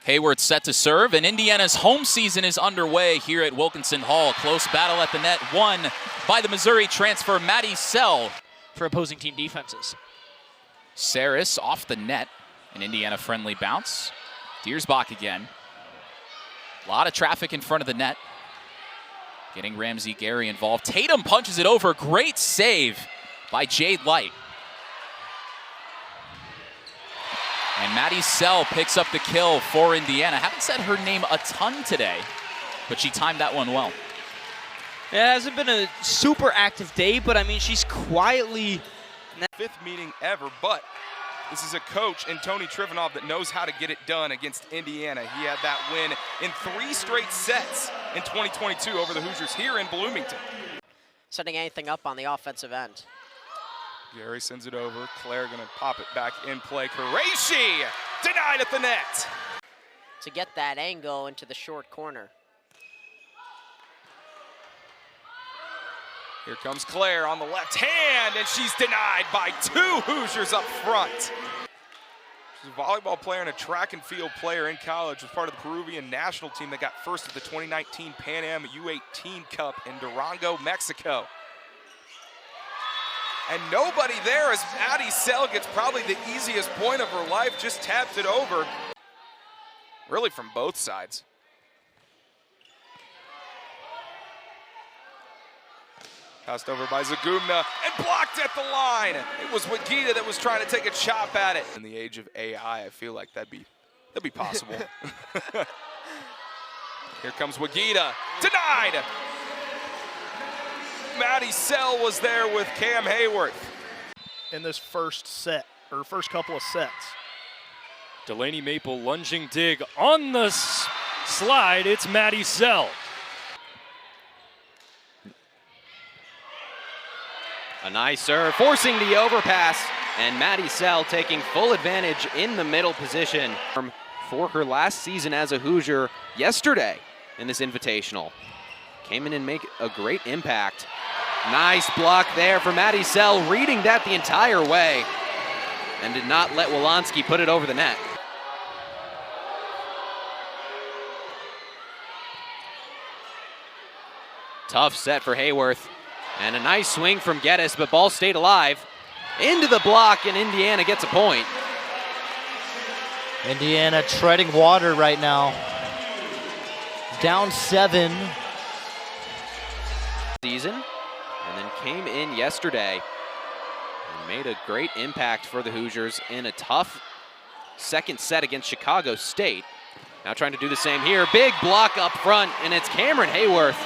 Hayward set to serve, and Indiana's home season is underway here at Wilkinson Hall. Close battle at the net, won by the Missouri transfer Madi Sell. For opposing team defenses. Saris off the net, an Indiana-friendly bounce. Diersbach again. A lot of traffic in front of the net. Getting Ramsey Gary involved. Tatum punches it over. Great save by Jade Light. And Madi Sell picks up the kill for Indiana. Haven't said her name a ton today, but she timed that one well. It hasn't been a super active day, but I mean, she's quietly... Fifth meeting ever, but this is a coach in Tony Trivanov that knows how to get it done against Indiana. He had that win in 3 straight sets in 2022 over the Hoosiers here in Bloomington. Setting anything up on the offensive end. Gary sends it over. Claire gonna pop it back in play. Qureshi denied at the net. To get that angle into the short corner. Here comes Claire on the left hand, and she's denied by 2 Hoosiers up front. She's a volleyball player and a track and field player in college. Was part of the Peruvian national team that got first at the 2019 Pan Am U18 Cup in Durango, Mexico. And nobody there as Madi Sell gets probably the easiest point of her life, just tapped it over. Really from both sides. Passed over by Zagumna and blocked at the line. It was Wagita that was trying to take a chop at it. In the age of AI, I feel like that'd be possible. Here comes Wagita, denied. Madi Sell was there with Cam Hayworth. In this first set, or first couple of sets. Delaney Maple lunging dig on the slide. It's Madi Sell. A nice serve, forcing the overpass, and Madi Sell taking full advantage in the middle position for her last season as a Hoosier yesterday in this invitational. Came in and make a great impact. Nice block there for Madi Sell, reading that the entire way, and did not let Wolanski put it over the net. Tough set for Hayworth. And a nice swing from Geddes, but ball stayed alive. Into the block, and Indiana gets a point. Indiana treading water right now. Down 7. Season, and then came in yesterday and made a great impact for the Hoosiers in a tough second set against Chicago State. Now trying to do the same here. Big block up front, and it's Cameron Hayworth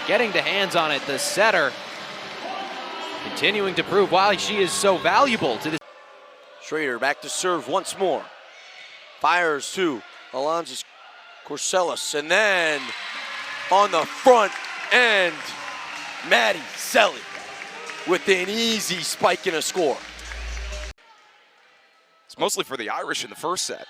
getting the hands on it, the setter. Continuing to prove why she is so valuable to this. Schrader back to serve once more. Fires to Alonzo Corsellis, and then on the front end, Madi Sell with an easy spike and a score. It's mostly for the Irish in the first set.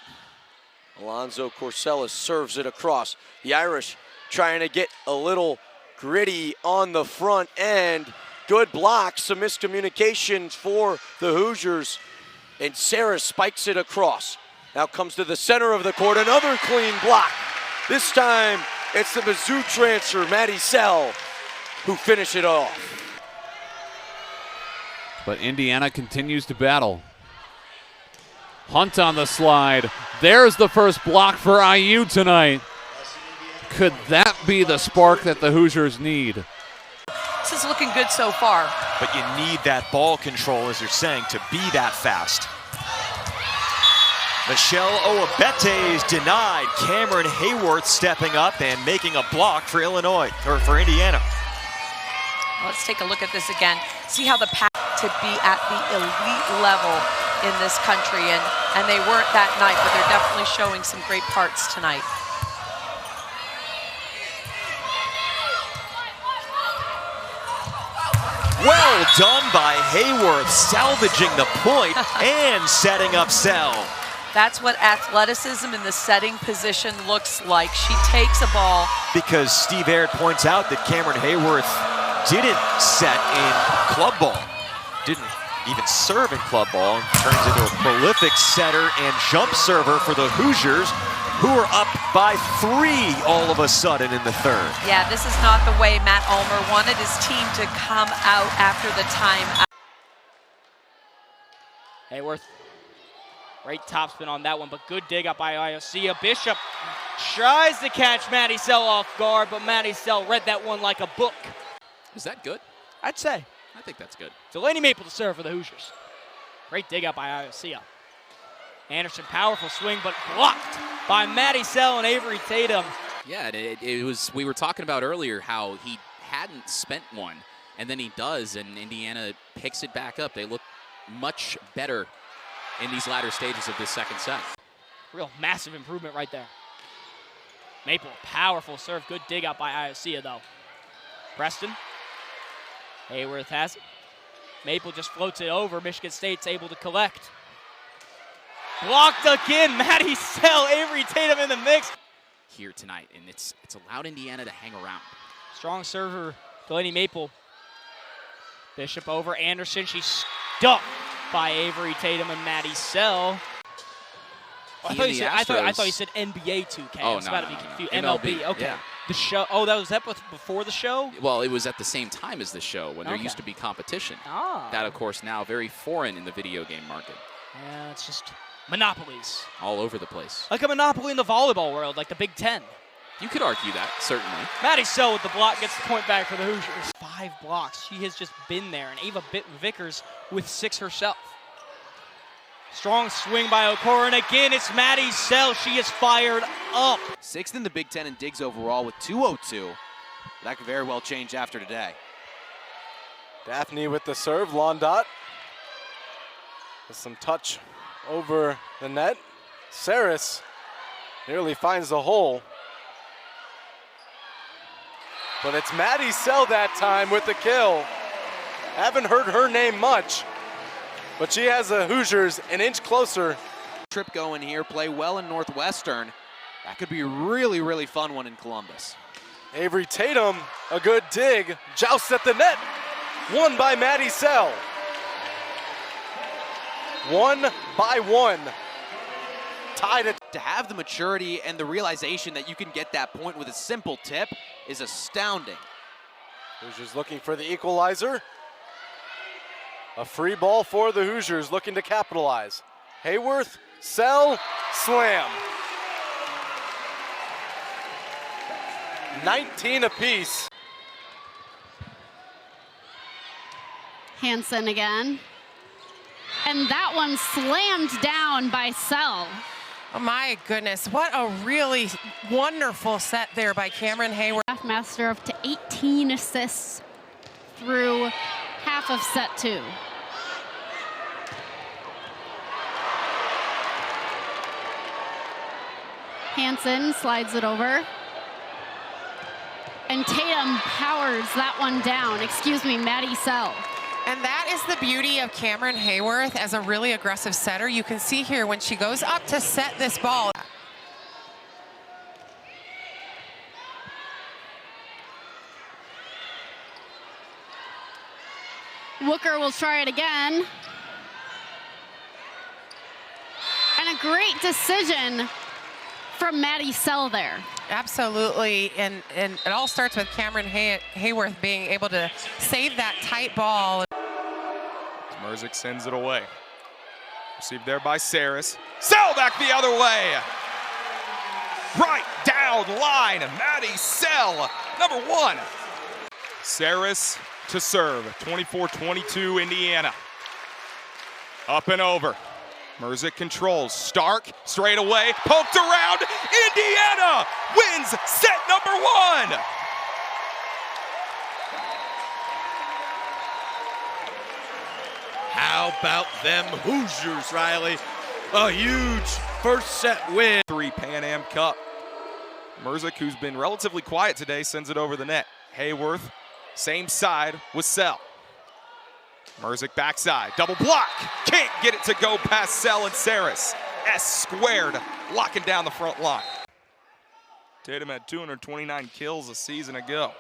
Alonzo Corsellis serves it across. The Irish trying to get a little gritty on the front end. Good block, some miscommunications for the Hoosiers, and Sarah spikes it across. Now comes to the center of the court, another clean block. This time, it's the Mizzou transfer, Madi Sell, who finish it off. But Indiana continues to battle. Hunt on the slide. There's the first block for IU tonight. Could that be the spark that the Hoosiers need? This is looking good so far. But you need that ball control, as you're saying, to be that fast. Michelle Oabete is denied. Cameron Hayworth stepping up and making a block for Illinois, or for Indiana. Let's take a look at this again. See how the path to be at the elite level in this country, and they weren't that night, but they're definitely showing some great parts tonight. Well done by Hayworth, salvaging the point and setting up Sell. That's what athleticism in the setting position looks like. She takes a ball. Because Steve Aird points out that Cameron Hayworth didn't set in club ball, didn't even serve in club ball, and turns into a prolific setter and jump server for the Hoosiers, who are up by 3 all of a sudden in the third. Yeah, this is not the way Matt Ulmer wanted his team to come out after the timeout. Hayworth, great topspin on that one, but good dig up by Iosia. Bishop tries to catch Madi Sell off guard, but Madi Sell read that one like a book. Is that good? I'd say. I think that's good. Delaney Maple to serve for the Hoosiers. Great dig up by Iosia. Anderson, powerful swing, but blocked by Madi Sell and Avery Tatum. Yeah, it was. We were talking about earlier how he hadn't spent one, and then he does, and Indiana picks it back up. They look much better in these latter stages of this second set. Real massive improvement right there. Maple, powerful serve. Good dig out by Iosia, though. Preston. Hayworth has it. Maple just floats it over. Michigan State's able to collect. Blocked again. Madi Sell, Avery Tatum in the mix. Here tonight, and it's allowed Indiana to hang around. Strong server, Delaney Maple. Bishop over Anderson. She's stuck by Avery Tatum and Madi Sell. I thought you said NBA 2K. I was about to be confused. MLB. Okay. Yeah. The show. Oh, that was before the show? Well, it was at the same time as the show when there used to be competition. Ah. That, of course, now very foreign in the video game market. Yeah, it's just monopolies. All over the place. Like a monopoly in the volleyball world, like the Big Ten. You could argue that, certainly. Madi Sell with the block gets the point back for the Hoosiers. 5 blocks. She has just been there. And Ava Vickers with 6 herself. Strong swing by Okora, and again it's Madi Sell. She is fired up. 6th in the Big Ten in digs overall with 202. That could very well change after today. Daphne with the serve, Londot. With some touch over the net. Saris nearly finds the hole. But it's Madi Sell that time with the kill. Haven't heard her name much, but she has the Hoosiers an inch closer. Trip going here, play well in Northwestern. That could be a really, really fun one in Columbus. Avery Tatum, a good dig, jousts at the net. Won by Madi Sell. 1-1. Tied it. To have the maturity and the realization that you can get that point with a simple tip is astounding. Hoosiers looking for the equalizer. A free ball for the Hoosiers looking to capitalize. Hayworth, Sell, slam. 19 apiece. Hansen again. And that one slammed down by Sell. Oh my goodness, what a really wonderful set there by Cameron Hayworth. Master up to 18 assists through half of set 2. Hansen slides it over. And Tatum powers that one down. Excuse me, Madi Sell. And that is the beauty of Cameron Hayworth as a really aggressive setter. You can see here when she goes up to set this ball. Wooker will try it again. And a great decision from Madi Sell there. Absolutely, and it all starts with Cameron Hayworth being able to save that tight ball. Merzik sends it away. Received there by Saris. Sell back the other way. Right down line, Madi Sell, number 1. Saris to serve, 24-22 Indiana. Up and over. Merzik controls. Stark straight away, poked around. Indiana wins set number 1. How about them Hoosiers, Riley? A huge first set win. 3 Pan Am Cup. Merzik, who's been relatively quiet today, sends it over the net. Hayworth, same side with Sell. Merzik backside, double block. Can't get it to go past Sell and Saris. S squared, locking down the front line. Tatum had 229 kills a season ago.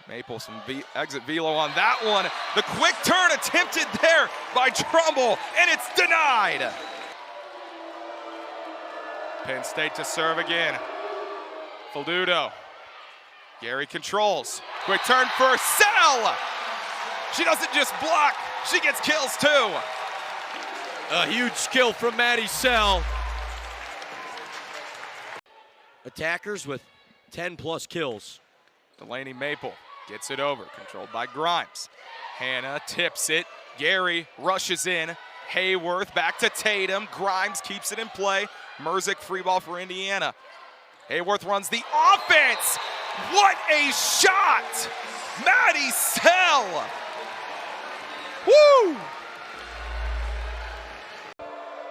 Maple, some exit velo on that one. The quick turn attempted there by Trumbull, and it's denied. Penn State to serve again. Faldudo. Gary controls. Quick turn for Sell. She doesn't just block, she gets kills too. A huge kill from Madi Sell. Attackers with 10+ kills. Delaney Maple gets it over, controlled by Grimes. Hannah tips it. Gary rushes in. Hayworth back to Tatum. Grimes keeps it in play. Merzick free ball for Indiana. Hayworth runs the offense. What a shot! Madi Sell! Woo!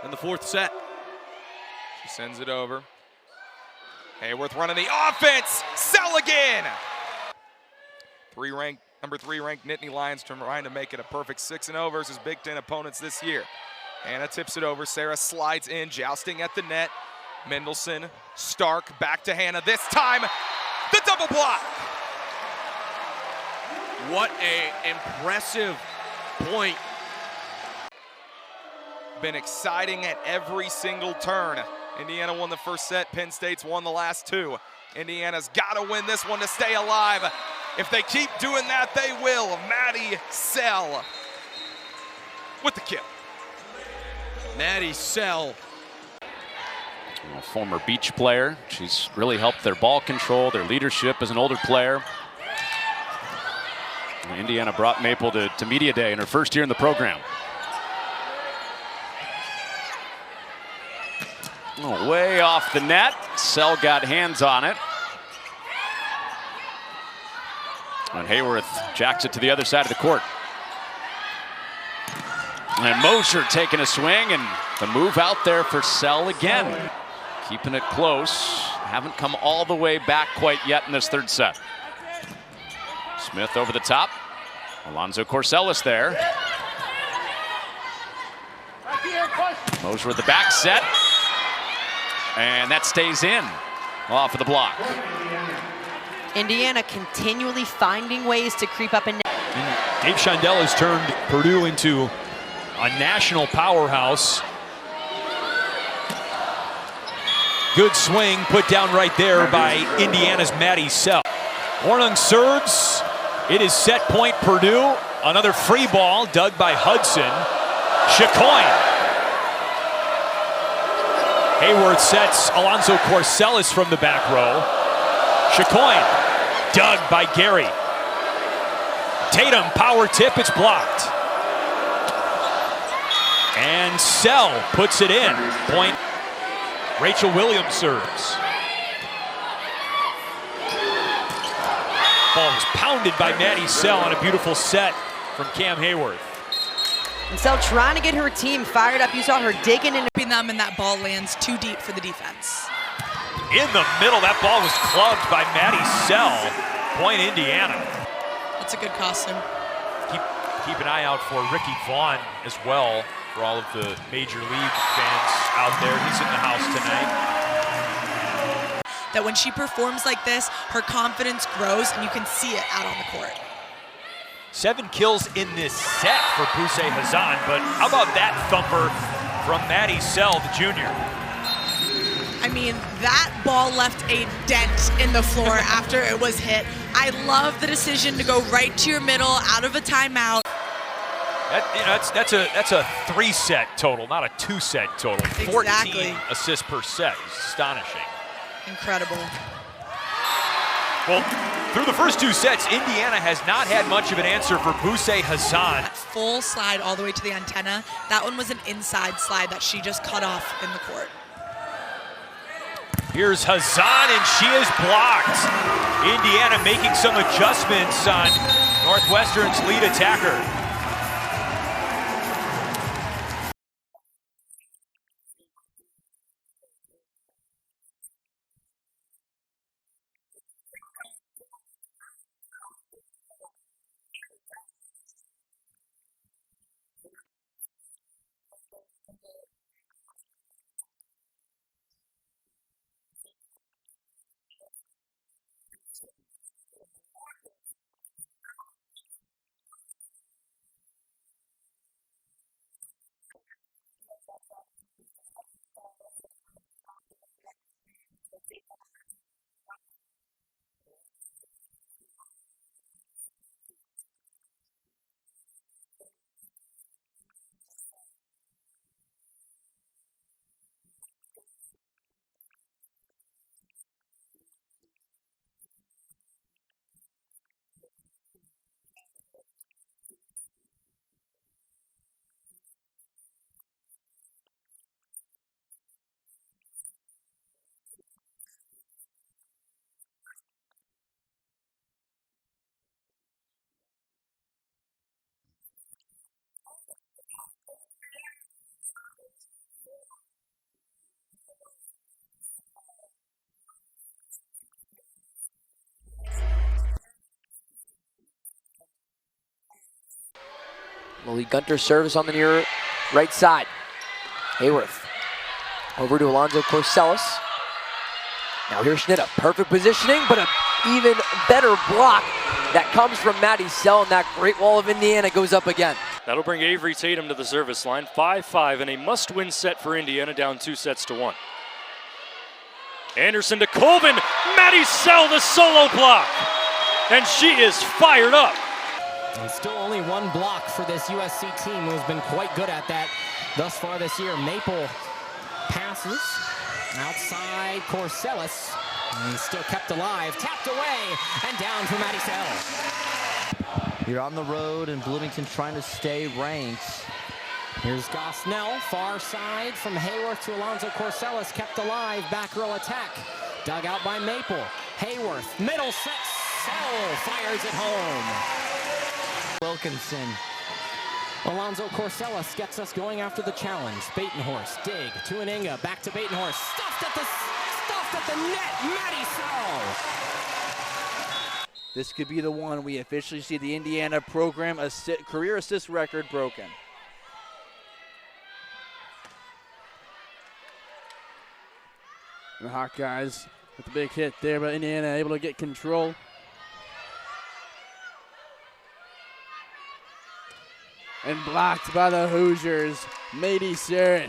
In the 4th set. She sends it over. Hayworth running the offense. Sell again! Number 3 ranked Nittany Lions trying to make it a perfect 6-0 versus Big Ten opponents this year. Hannah tips it over. Sarah slides in, jousting at the net. Mendelson, Stark, back to Hannah. This time, the double block. What a impressive point. Been exciting at every single turn. Indiana won the first set. Penn State's won the last 2. Indiana's got to win this one to stay alive. If they keep doing that, they will. Madi Sell with the kill. Madi Sell. A former beach player. She's really helped their ball control, their leadership as an older player. Indiana brought Maple to Media Day in her first year in the program. Oh, way off the net. Sell got hands on it. And Hayworth jacks it to the other side of the court. And Mosher taking a swing, and the move out there for Sell again. Keeping it close. Haven't come all the way back quite yet in this 3rd set. Smith over the top. Alonzo Corsellis there. Mosher with the back set. And that stays in off of the block. Indiana continually finding ways to creep up and Dave Shondell has turned Purdue into a national powerhouse. Good swing put down right there by Indiana's Madi Sell. Hornung serves. It is set point Purdue. Another free ball dug by Hudson. Chicoine. Hayworth sets Alonzo Corsellis from the back row. Chicoine, dug by Gary. Tatum, power tip, it's blocked. And Sell puts it in. Point, Rachel Williams serves. Ball was pounded by Madi Sell on a beautiful set from Cam Hayworth. And Sell trying to get her team fired up. You saw her digging in. Them, and that ball lands too deep for the defense. In the middle, that ball was clubbed by Madi Sell. Point Indiana. That's a good costume. Keep an eye out for Ricky Vaughn as well, for all of the Major League fans out there. He's in the house tonight. That when she performs like this, her confidence grows, and you can see it out on the court. 7 kills in this set for Poussey Hazan, but how about that thumper from Madi Sell, the junior? I mean, that ball left a dent in the floor after it was hit. I love the decision to go right to your middle, out of a timeout. That's a 3-set total, not a 2-set total. Exactly. 14 assists per set is astonishing. Incredible. Well, through the first 2 sets, Indiana has not had much of an answer for Poussey Hazan. Full slide all the way to the antenna. That one was an inside slide that she just cut off in the court. Here's Hazan, and she is blocked. Indiana making some adjustments on Northwestern's lead attacker. Lily Gunter serves on the near right side. Hayworth over to Alonzo Corsellis. Now here's Schnitta, perfect positioning, but an even better block that comes from Madi Sell, and that Great Wall of Indiana goes up again. That'll bring Avery Tatum to the service line. 5-5 and a must-win set for Indiana, down 2-1. Anderson to Colvin. Madi Sell, the solo block. And she is fired up. And still only one block for this USC team, who has been quite good at that thus far this year. Maple passes outside Corsellis, and still kept alive, tapped away, and down for Madi Sell. You're on the road, and Bloomington trying to stay ranked. Here's Gosnell, far side from Hayworth to Alonzo Corsellis, kept alive, back row attack. Dug out by Maple. Hayworth, middle set, Sell fires it home. Wilkinson. Alonzo Corsellis gets us going after the challenge. Batenhorst, dig to Aninga, back to Batenhorst, stuffed at the net, Madi Sell. This could be the one we officially see the Indiana program career assist record broken. And the Hawkeyes with the big hit there, but Indiana able to get control. And blocked by the Hoosiers, Madi Sell.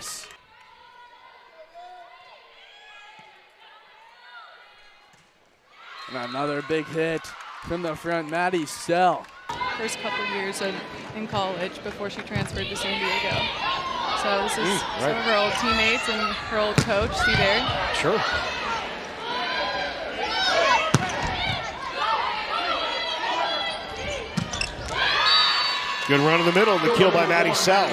And another big hit from the front, Madi Sell. First couple years in college before she transferred to San Diego. So this is some of her old teammates and her old coach. See there? Sure. Good run in the middle, the kill by Madi Sell.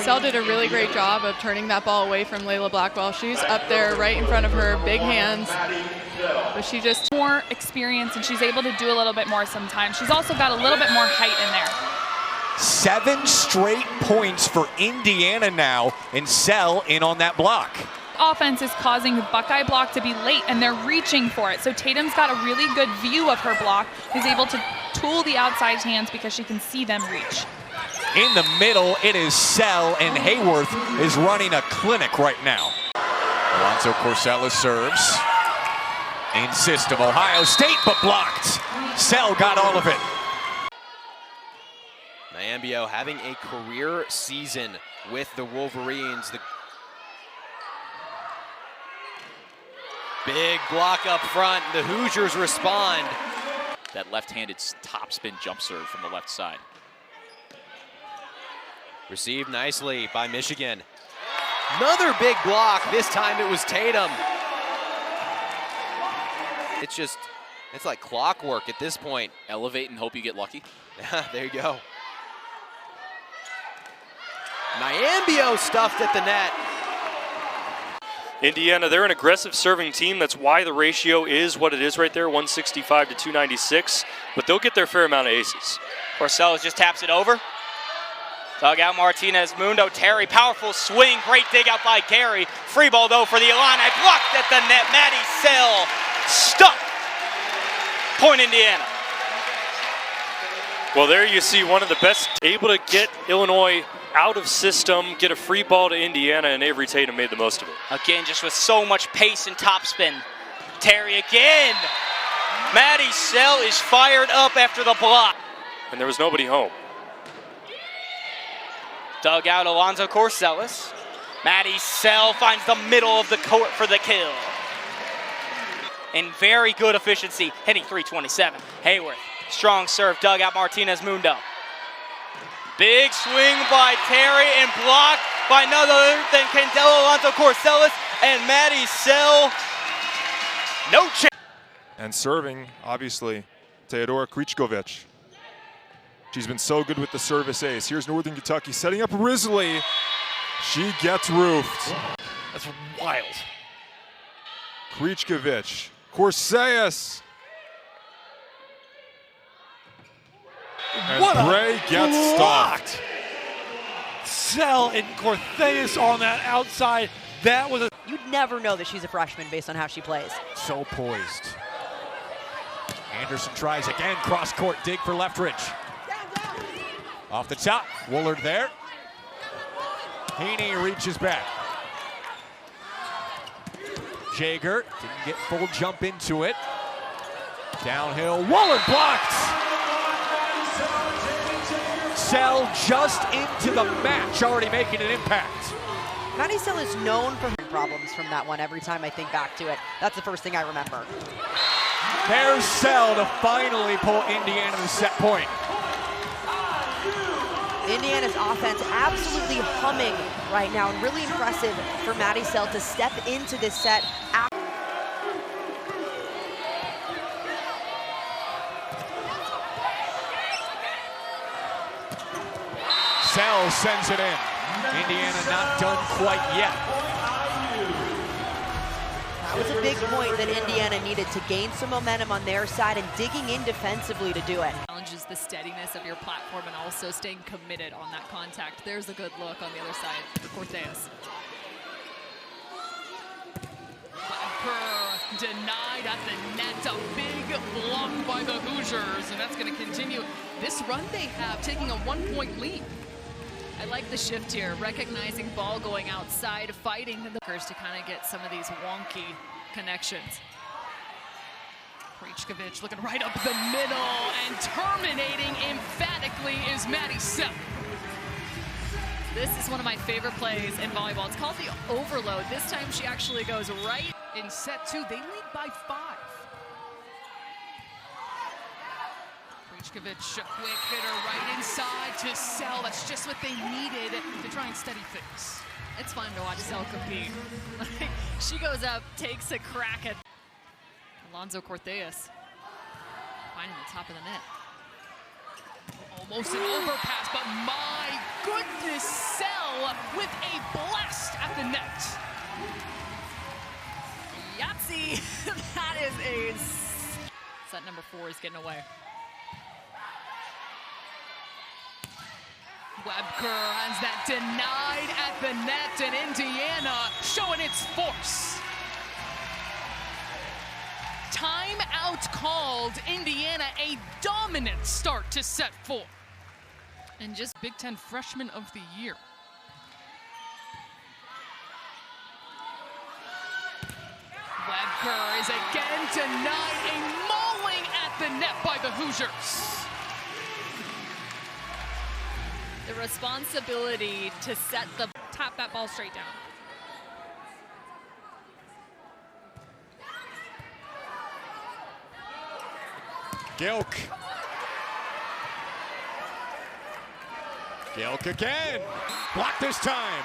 Sell did a really great job of turning that ball away from Layla Blackwell. She's up there right in front of her, big hands. But she just more experience, and she's able to do a little bit more sometimes. She's also got a little bit more height in there. 7 straight points for Indiana now, and Sell in on that block. Offense is causing the Buckeye block to be late, and they're reaching for it. So Tatum's got a really good view of her block, is able to tool the outside hands because she can see them reach. In the middle, it is Sell, and Hayworth is running a clinic right now. Alonzo Corsellis serves. In system, Ohio State, but blocked. Sell got all of it. Nyambio having a career season with the Wolverines. The big block up front. The Hoosiers respond. That left-handed topspin jump serve from the left side. Received nicely by Michigan. Another big block. This time it was Tatum. It's like clockwork at this point. Elevate and hope you get lucky. There you go. Nyambio stuffed at the net. Indiana, they're an aggressive serving team. That's why the ratio is what it is right there, 165 to 296. But they'll get their fair amount of aces. Corsellis just taps it over. Dug out Martinez, Mundo, Terry, powerful swing, great dig out by Gary. Free ball though for the Illini, blocked at the net, Madi Sell, stuck. Point Indiana. Well, there you see one of the best, able to get Illinois out of system, get a free ball to Indiana, and Avery Tatum made the most of it. Again, just with so much pace and topspin. Terry again. Madi Sell is fired up after the block. And there was nobody home. Dug out Alonzo Corsellis. Madi Sell finds the middle of the court for the kill. And very good efficiency, hitting 327. Hayworth, strong serve, dug out Martinez Mundo. Big swing by Terry and blocked by none other than Candelo Alonzo Corsellis and Madi Sell. No chance. And serving, obviously, Teodora Krichkovic. She's been so good with the service ace. Here's Northern Kentucky setting up Risley. She gets roofed. That's wild. Krichkovic, Corsellis. And What Bray gets blocked. stopped. Sell and Cortheus on that outside. That was a... You'd never know that she's a freshman based on how she plays. So poised. Anderson tries again, cross court dig for Leftridge. Off the top, Woolard there. Heaney reaches back. Jaeger didn't get full jump into it. Downhill, Woolard blocked. Sell just into the match, already making an impact. Madi Sell is known for problems from that one every time I think back to it. That's the first thing I remember. There's Sell to finally pull Indiana to the set point. Indiana's offense absolutely humming right now, and really impressive for Madi Sell to step into this set. Sell sends it in. Indiana not done quite yet. That was a big point that Indiana needed to gain some momentum on their side and digging in defensively to do it. Challenges the steadiness of your platform and also staying committed on that contact. There's a good look on the other side for Cortheus. Denied at the net, a big block by the Hoosiers, and that's going to continue this run they have, taking a 1-point lead. I like the shift here, recognizing ball going outside, fighting the Rutgers to kind of get some of these wonky connections. Krichkovich looking right up the middle, and terminating emphatically is Madi Sell. This is one of my favorite plays in volleyball. It's called the overload. This time she actually goes right. In set 2, they lead by 5. Krichkovich, a quick hitter right inside to Sell. That's just what they needed to try and steady things. It's fun to watch Sell compete. She goes up, takes a crack at Alonzo Cortheus, finding the top of the net. Almost an overpass, but my goodness, Sell with a blast at the net. Yahtzee! That is a... Set number 4 is getting away. Webker has that denied at the net, and Indiana showing its force. Timeout called. Indiana a dominant start to set 4. And just Big Ten Freshman of the Year. Webker is again denied, a mauling at the net by the Hoosiers. The responsibility to set the... Tap that ball straight down. Gilk. Gilk again. Blocked this time.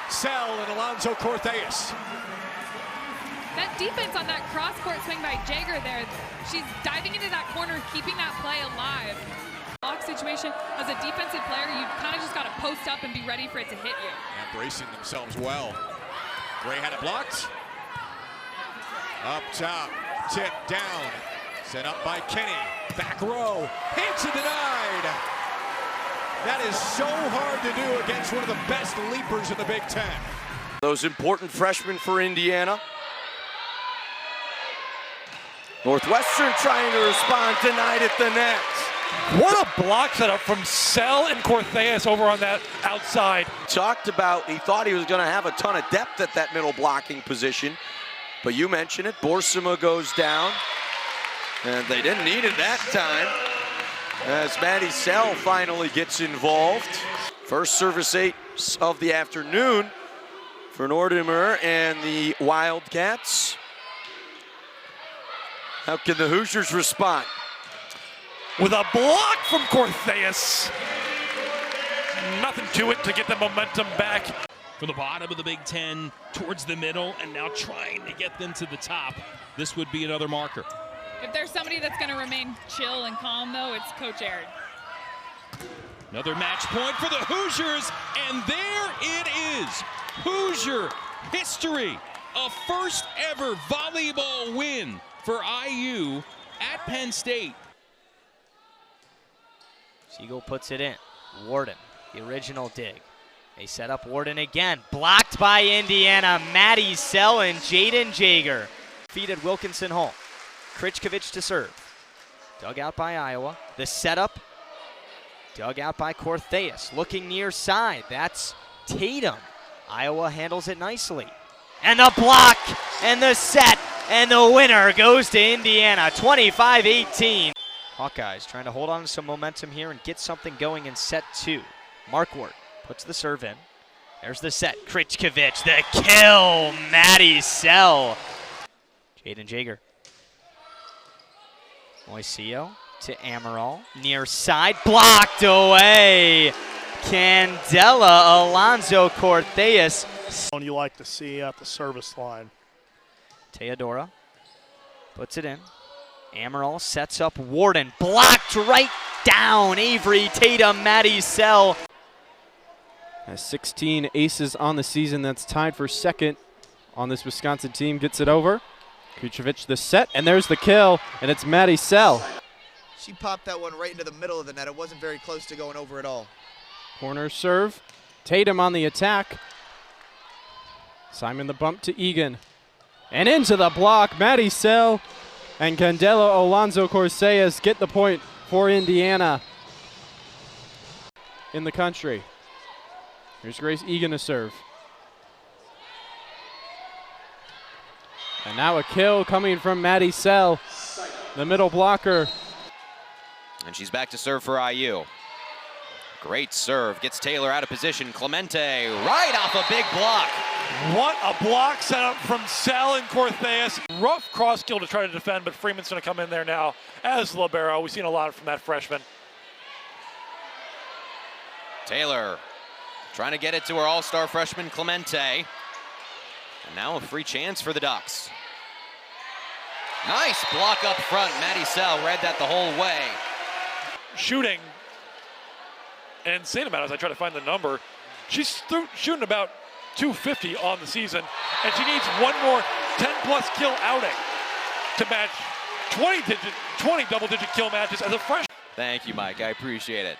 Sell and Alonzo Cortheus. That defense on that cross-court swing by Jaeger there, she's diving into that corner, keeping that play alive. Block situation, as a defensive player, you kind of just got to post up and be ready for it to hit you. And bracing themselves well. Gray had it blocked. Up top, tip down. Set up by Kenny. Back row, hits and denied. That is so hard to do against one of the best leapers in the Big Ten. Those important freshmen for Indiana. Northwestern trying to respond, denied at the net. What a block setup from Sell and Cortheus over on that outside. Talked about, he thought he was going to have a ton of depth at that middle blocking position, but you mentioned it, Borsema goes down, and they didn't need it that time, as Madi Sell finally gets involved. First service ace of the afternoon for Northwestern and the Wildcats. How can the Hoosiers respond? With a block from Cortheus. Nothing to it to get the momentum back. From the bottom of the Big Ten towards the middle, and now trying to get them to the top. This would be another marker. If there's somebody that's going to remain chill and calm, though, it's Coach Aaron. Another match point for the Hoosiers, and there it is. Hoosier history. A first ever volleyball win for IU at Penn State. Siegel puts it in. Warden, the original dig. They set up Warden again. Blocked by Indiana. Madi Sell and Jaden Jager. Defeated Wilkinson Hall. Krichkovich to serve. Dug out by Iowa. The setup. Dug out by Cortheus. Looking near side. That's Tatum. Iowa handles it nicely. And the block and the set. And the winner goes to Indiana. 25-18. Hawkeyes trying to hold on to some momentum here and get something going in set 2. Markwart puts the serve in. There's the set. Krichkovich, the kill. Madi Sell. Jaden Jager. Moiseo to Amaral. Near side. Blocked away. Candela. Alonzo Cortheus. You like to see at the service line. Teodora puts it in. Amaral sets up Warden. Blocked right down. Avery Tatum. Madi Sell. Has 16 aces on the season. That's tied for second on this Wisconsin team. Gets it over. Krichkovich the set, and there's the kill, and it's Madi Sell. She popped that one right into the middle of the net. It wasn't very close to going over at all. Corner serve. Tatum on the attack. Simon the bump to Egan. And into the block. Madi Sell and Candelo Alonzo Corseas get the point for Indiana in the country. Here's Grace Egan to serve. And now a kill coming from Madi Sell, the middle blocker. And she's back to serve for IU. Great serve, gets Taylor out of position. Clemente right off a big block. What a block setup from Sell and Cortheus. Rough cross skill to try to defend, but Freeman's going to come in there now as libero. We've seen a lot from that freshman. Taylor trying to get it to her all-star freshman Clemente. And now a free chance for the Ducks. Nice block up front. Madi Sell read that the whole way. Shooting an insane amount as I try to find the number. She's shooting about 250 on the season, and she needs one more 10-plus kill outing to match 20 double-digit kill matches as a freshman. Thank you, Mike. I appreciate it.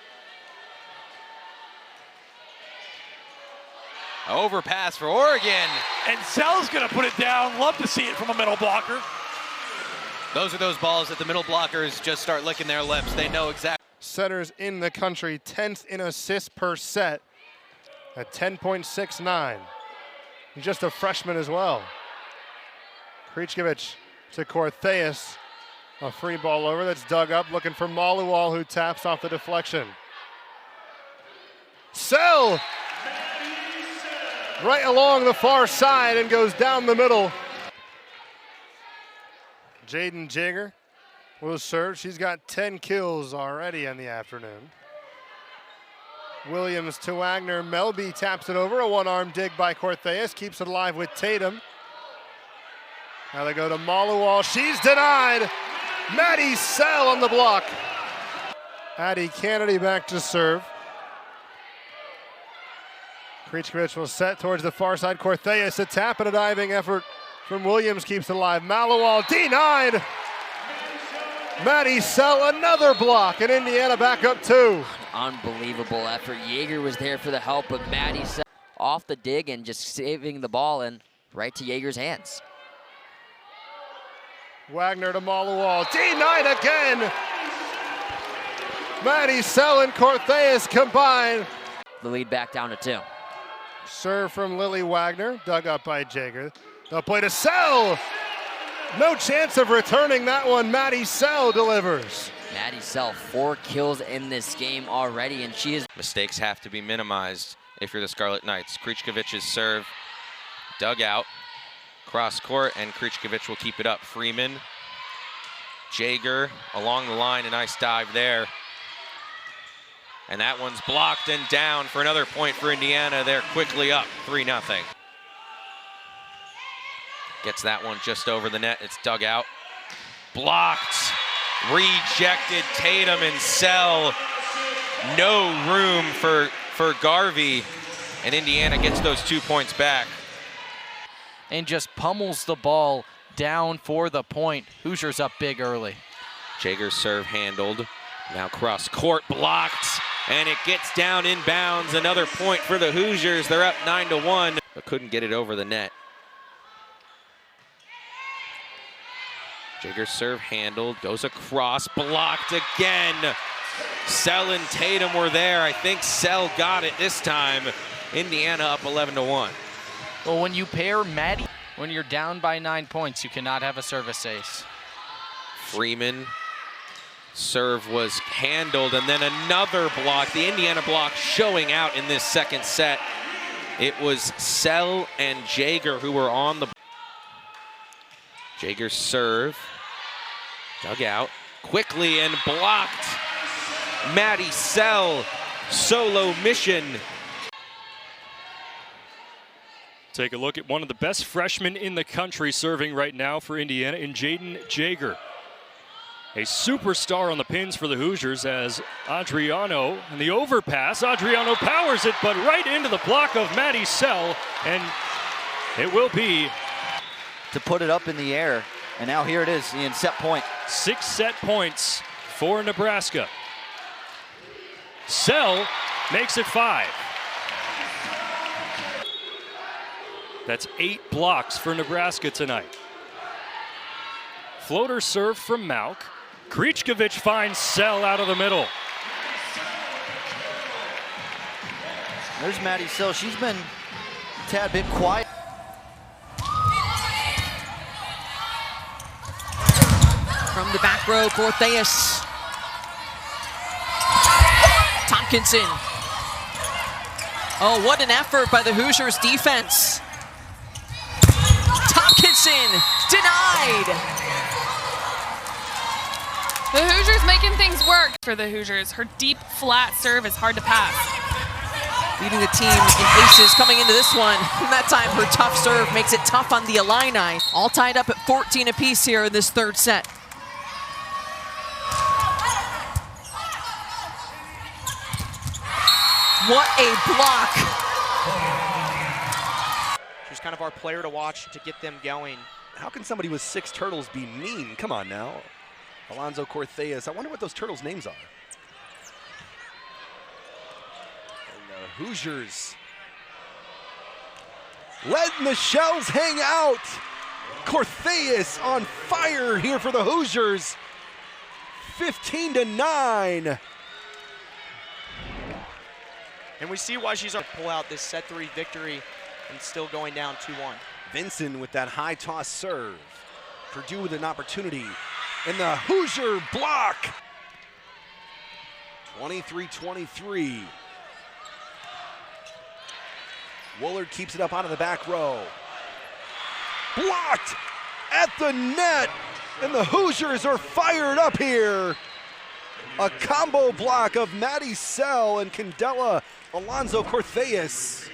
Overpass for Oregon. And Sell's going to put it down. Love to see it from a middle blocker. Those are those balls that the middle blockers just start licking their lips. They know exactly. Setters in the country, 10th in assists per set at 10.69. He's just a freshman as well. Krichkovich to Cortheus. A free ball over that's dug up, looking for Maluwal, who taps off the deflection. Sell! Right along the far side and goes down the middle. Jaden Jager will serve. She's got 10 kills already in the afternoon. Williams to Wagner. Melby taps it over. A one-arm dig by Cortheus. Keeps it alive with Tatum. Now they go to Maluwal. She's denied. Madi Sell on the block. Addie Kennedy back to serve. Krichkovich will set towards the far side. Cortheus, a tap and a diving effort from Williams keeps it alive. Maluwal denied. Madi Sell, another block, and Indiana back up 2. Unbelievable effort. Jaeger was there for the help, but Madi Sell off the dig and just saving the ball and right to Jaeger's hands. Wagner to Maluwal, denied again. Madi Sell and Cortheus combine. The lead back down to 2. Serve from Lily Wagner, dug up by Jager. They'll play to Sell. No chance of returning that one. Madi Sell delivers. Madi Sell, 4 kills in this game already, and she is... Mistakes have to be minimized if you're the Scarlet Knights. Krichkovich's serve dug out, cross court, and Krichkovich will keep it up. Freeman, Jager along the line, a nice dive there. And that one's blocked and down for another point for Indiana. They're quickly up 3-0. Gets that one just over the net. It's dug out. Blocked. Rejected. Tatum and Sell. No room for Garvey. And Indiana gets those 2 points back. And just pummels the ball down for the point. Hoosiers up big early. Jager's serve handled. Now cross court blocked. and it gets down inbounds. Another point for the Hoosiers. They're up 9-1, but couldn't get it over the net. Jager's serve handled, goes across, blocked again. Sell and Tatum were there. I think Sell got it this time. Indiana up 11-1. Well, when you pair Madi, when you're down by 9 points, you cannot have a service ace. Freeman, serve was handled, and then another block. The Indiana block showing out in this second set. It was Sell and Jager who were on the. Jager's serve, dug out quickly and blocked. Madi Sell, solo mission. Take a look at one of the best freshmen in the country serving right now for Indiana in Jaden Jager. A superstar on the pins for the Hoosiers as Adriano, and the overpass, Adriano powers it, but right into the block of Madi Sell, and it will be. To put it up in the air, and now here it is, in set point. 6 set points for Nebraska. Sell makes it 5. That's 8 blocks for Nebraska tonight. Floater serve from Malk. Krichkovich finds Sell out of the middle. There's Madi Sell. She's been a tad bit quiet. From the back row, Cortez. Tompkinson. Oh, what an effort by the Hoosiers defense. Tompkinson denied. The Hoosiers making things work for the Hoosiers. Her deep, flat serve is hard to pass. Leading the team in aces coming into this one. And that time her tough serve makes it tough on the Illini. All tied up at 14 apiece here in this third set. What a block. She's kind of our player to watch to get them going. How can somebody with 6 turtles be mean? Come on now. Alonzo Cortez. I wonder what those turtles' names are. And the Hoosiers letting the shells hang out. Cortez on fire here for the Hoosiers. 15-9. And we see why she's going to pull out this set 3 victory and still going down 2-1. Vinson with that high toss serve. Purdue with an opportunity. And the Hoosier block. 23-23. Woolard keeps it up out of the back row. Blocked at the net. And the Hoosiers are fired up here. A combo block of Madi Sell and Candela Alonzo Cortez.